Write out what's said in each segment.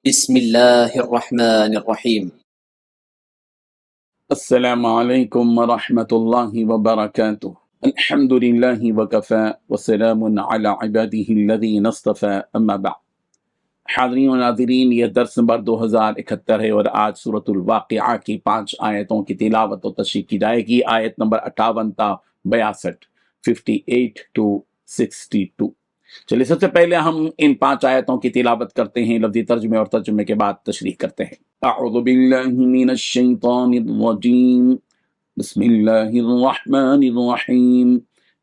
بسم الله الرحمن الرحيم. السلام علیکم ورحمۃ اللہ وبرکاتہ۔ الحمد للہ وکفی وسلام علی عباده الذین اصطفی، اما بعد۔ حاضرین و ناظرین، یہ درس نمبر 2071 ہے اور آج سورۃ الواقعہ کی 5 آیتوں کی تلاوت و تشریح کی جائے گی۔ آیت نمبر 58 تا 62، 58 to 62۔ چلیے سب سے پہلے ہم ان 5 آیتوں کی تلاوت کرتے ہیں، لفظی ترجمے اور ترجمے کے بعد تشریح کرتے ہیں۔ اعوذ باللہ من الشیطان الرجیم، بسم اللہ الرحمن الرحیم۔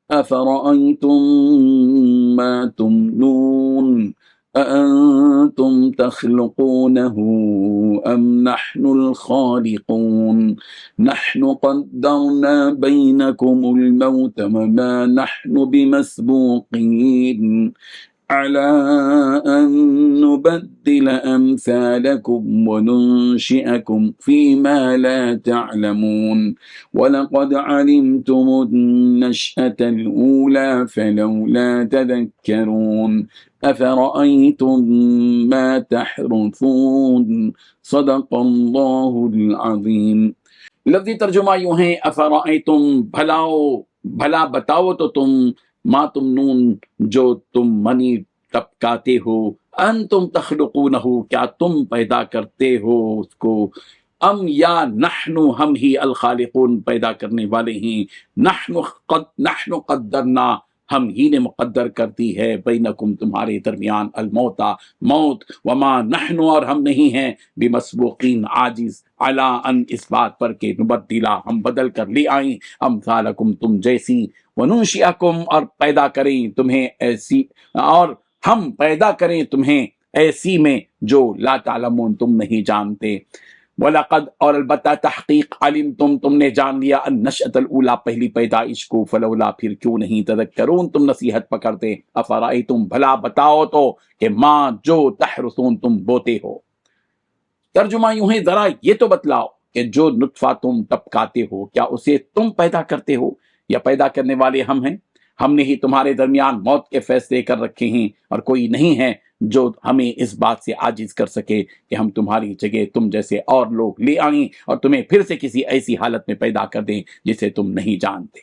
افرأیتم ما تمنون أأنتم تخلقونه أم نحن الخالقون نحن قدرنا بينكم الموت وما نحن بمسبوقين على أن نبدل أمثالكم وننشئكم فيما لا تعلمون ولقد علمتم النشأة الأولى فلولا تذكرون أفرأيتم ما تحرثون صدق اللہ العظیم۔ لفظی ترجمہ یوں ہے، افرأیتم، بھلا بتاؤ تو تم، ما تمنون، جو تم منی ٹپکاتے ہو، انتم تخلقونہ، کیا تم پیدا کرتے ہو اس کو، ام یا نحن، ہم ہی الخالقون، پیدا کرنے والے ہیں، نحن قدرنا، ہم ہی نے مقدر کر دی ہے، بینکم، تمہارے درمیان، الموتا، موت، وما نحن، اور ہم نہیں ہیں، بمسبوقین، عاجز، علی ان، اس بات پر کہ نبدلا، ہم بدل کر لے آئیں، امثالکم، تم جیسی، وننشئکم، اور پیدا کریں تمہیں ایسی، اور ہم پیدا کریں تمہیں ایسی میں جو لا تعلمون، تم نہیں جانتے۔ وَلَقَدْ، اور البتہ تحقیق، علمتم، تم نے جان لیا، النشأۃ الاولیٰ، پہلی پیدائش کو، فلولا، پھر کیوں نہیں، تذکرون، تم نصیحت پکڑتے، افرأیتم، بھلا بتاؤ تو، کہ ماں، جو، تحرثون، تم بوتے ہو۔ ترجمہ یوں ہے، ذرا یہ تو بتلاؤ کہ جو نطفہ تم ٹپکاتے ہو، کیا اسے تم پیدا کرتے ہو یا پیدا کرنے والے ہم ہیں؟ ہم نے ہی تمہارے درمیان موت کے فیصلے کر رکھے ہیں، اور کوئی نہیں ہے جو ہمیں اس بات سے عاجز کر سکے کہ ہم تمہاری جگہ تم جیسے اور لوگ لے آئیں اور تمہیں پھر سے کسی ایسی حالت میں پیدا کر دیں جسے تم نہیں جانتے۔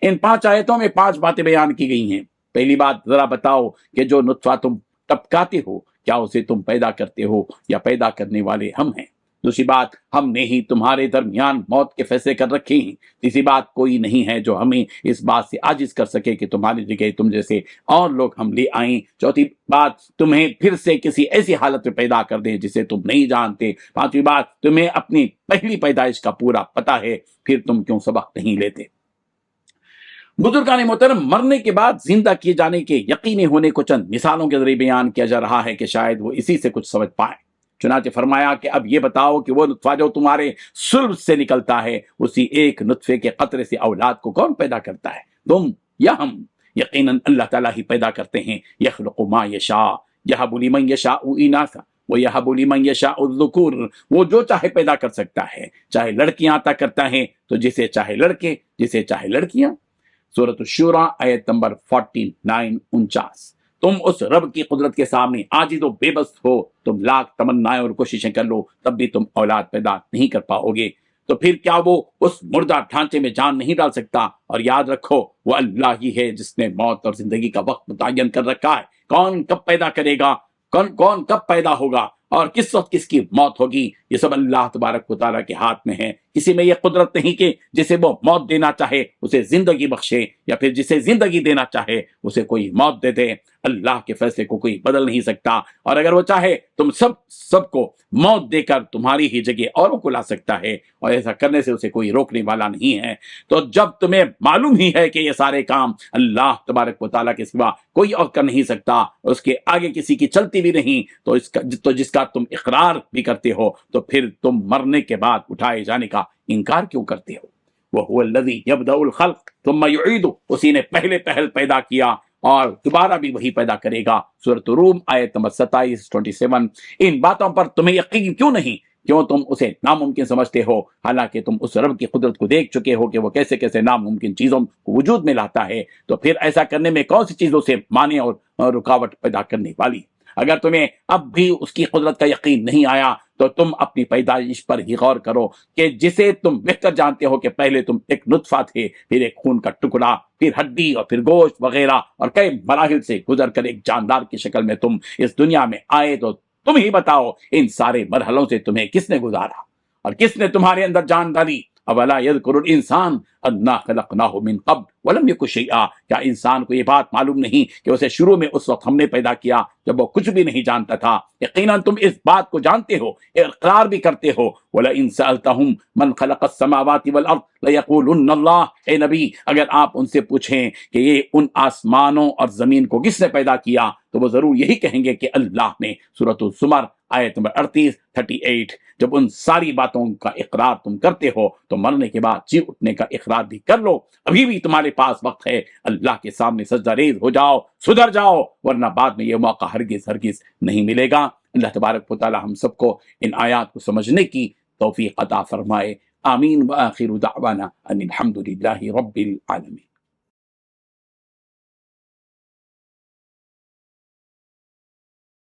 ان 5 آیتوں میں 5 باتیں بیان کی گئی ہیں۔ پہلی بات، ذرا بتاؤ کہ جو نطفہ تم ٹپکاتے ہو، کیا اسے تم پیدا کرتے ہو یا پیدا کرنے والے ہم ہیں؟ دوسری بات، ہم نے ہی تمہارے درمیان موت کے فیصلے کر رکھے ہیں۔ تیسری بات، کوئی نہیں ہے جو ہمیں اس بات سے عاجز کر سکے کہ تمہاری جگہ تم جیسے اور لوگ ہم لے آئیں۔ چوتھی بات، تمہیں پھر سے کسی ایسی حالت میں پیدا کر دیں جسے تم نہیں جانتے۔ پانچویں بات، تمہیں اپنی پہلی پیدائش کا پورا پتہ ہے، پھر تم کیوں سبق نہیں لیتے؟ بزرگان محترم، مرنے کے بعد زندہ کیے جانے کے یقینی ہونے کو چند مثالوں کے ذریعے بیان کیا جا رہا ہے کہ شاید وہ اسی سے کچھ سمجھ پائیں۔ چنانچہ فرمایا کہ اب یہ بتاؤ کہ وہ نطفہ جو تمہارے صلب سے نکلتا ہے، اسی ایک نطفے کے قطرے سے اولاد کو کون پیدا کرتا ہے، تم یا ہم؟ یقیناً اللہ تعالیٰ ہی پیدا کرتے ہیں۔ یخلق ما یشاء، یہب لمن یشاء اناثا ویہب لمن یشاء الذکور، وہ جو چاہے پیدا کر سکتا ہے، چاہے لڑکیاں عطا کرتا ہے تو جسے چاہے لڑکے، جسے چاہے لڑکیاں۔ سورۃ الشورى آیت نمبر 49 تم اس رب کی قدرت کے سامنے عاجز و بے بس ہو، تم لاکھ تمنائیں اور کوششیں کر لو، تب بھی تم اولاد پیدا نہیں کر پاؤ گے۔ تو پھر کیا وہ اس مردہ ڈھانچے میں جان نہیں ڈال سکتا؟ اور یاد رکھو، وہ اللہ ہی ہے جس نے موت اور زندگی کا وقت متعین کر رکھا ہے۔ کون کب پیدا کرے گا، کون کب پیدا ہوگا اور کس وقت کس کی موت ہوگی، یہ سب اللہ تبارک و تعالیٰ کے ہاتھ میں ہے۔ کسی میں یہ قدرت نہیں کہ جسے وہ موت دینا چاہے اسے زندگی بخشے، یا پھر جسے زندگی دینا چاہے اسے کوئی موت دے دے۔ اللہ کے فیصلے کو کوئی بدل نہیں سکتا، اور اگر وہ چاہے تم سب کو موت دے کر تمہاری ہی جگہ اوروں کو لا سکتا ہے، اور ایسا کرنے سے اسے کوئی روکنے والا نہیں ہے۔ تو جب تمہیں معلوم ہی ہے کہ یہ سارے کام اللہ تبارک و تعالیٰ کے سوا کوئی اور کر نہیں سکتا، اس کے آگے کسی کی چلتی بھی نہیں، تو جس کا تم اقرار بھی کرتے ہو، تو پھر تم مرنے کے بعد اٹھائے جانے کا انکار کیوں کرتے ہو؟ وَهُوَ الَّذِي يَبْدَأُ الْخَلْقَ ثُمَّ يُعِيدُ، اسی نے پہل پیدا کیا اور دوبارہ بھی وہی پیدا کرے گا۔ سورۃ روم آیت نمبر 27۔ ان باتوں پر تمہیں یقین کیوں نہیں؟ کیوں تم اسے ناممکن سمجھتے ہو، حالانکہ تم اس رب کی قدرت کو دیکھ چکے ہو کہ وہ کیسے کیسے ناممکن چیزوں کو وجود میں لاتا ہے؟ تو پھر ایسا کرنے میں کون سی چیزوں سے مانع اور رکاوٹ پیدا کرنے والی؟ اگر تمہیں اب بھی اس کی قدرت کا یقین نہیں آیا تو تم اپنی پیدائش پر ہی غور کرو کہ جسے تم بہتر جانتے ہو کہ پہلے تم ایک نطفہ تھے، پھر ایک خون کا ٹکڑا، پھر ہڈی اور پھر گوشت وغیرہ، اور کئی مراحل سے گزر کر ایک جاندار کی شکل میں تم اس دنیا میں آئے۔ تو تم ہی بتاؤ ان سارے مرحلوں سے تمہیں کس نے گزارا اور کس نے تمہارے اندر جان ڈالی؟ اولا یذکر الانسان انا خلقناہ من قبل ولم یک شیئا، کیا انسان کو یہ بات معلوم نہیں کہ اسے شروع میں اس وقت ہم نے پیدا کیا جب وہ کچھ بھی نہیں جانتا تھا؟ یقیناً تم اس بات کو جانتے ہو، اقرار بھی کرتے ہو۔ وَلَئِن سَأَلْتَهُمْ مَنْ خَلَقَ السَّمَاوَاتِ وَالْأَرْضِ لَيَقُولُنَّ اللَّهُ، اے نبی اگر آپ ان سے پوچھیں کہ یہ ان آسمانوں اور زمین کو کس نے پیدا کیا تو وہ ضرور یہی کہیں گے کہ اللہ نے۔ سورۃ الزمر آیت نمبر 38۔ جب ان ساری باتوں کا اقرار تم کرتے ہو تو مرنے کے بعد جی اٹھنے کا اقرار بھی کر لو۔ ابھی بھی تمہارے پاس وقت ہے، اللہ کے سامنے سجدہ ریز ہو جاؤ، سدھر جاؤ، ورنہ بعد میں یہ موقع ہرگز نہیں ملے گا۔ اللہ تبارک و تعالی ہم سب کو ان آیات کو سمجھنے کی توفیق عطا فرمائے۔ آمین۔ وآخر دعوانا ان الحمد للہ رب العالمین۔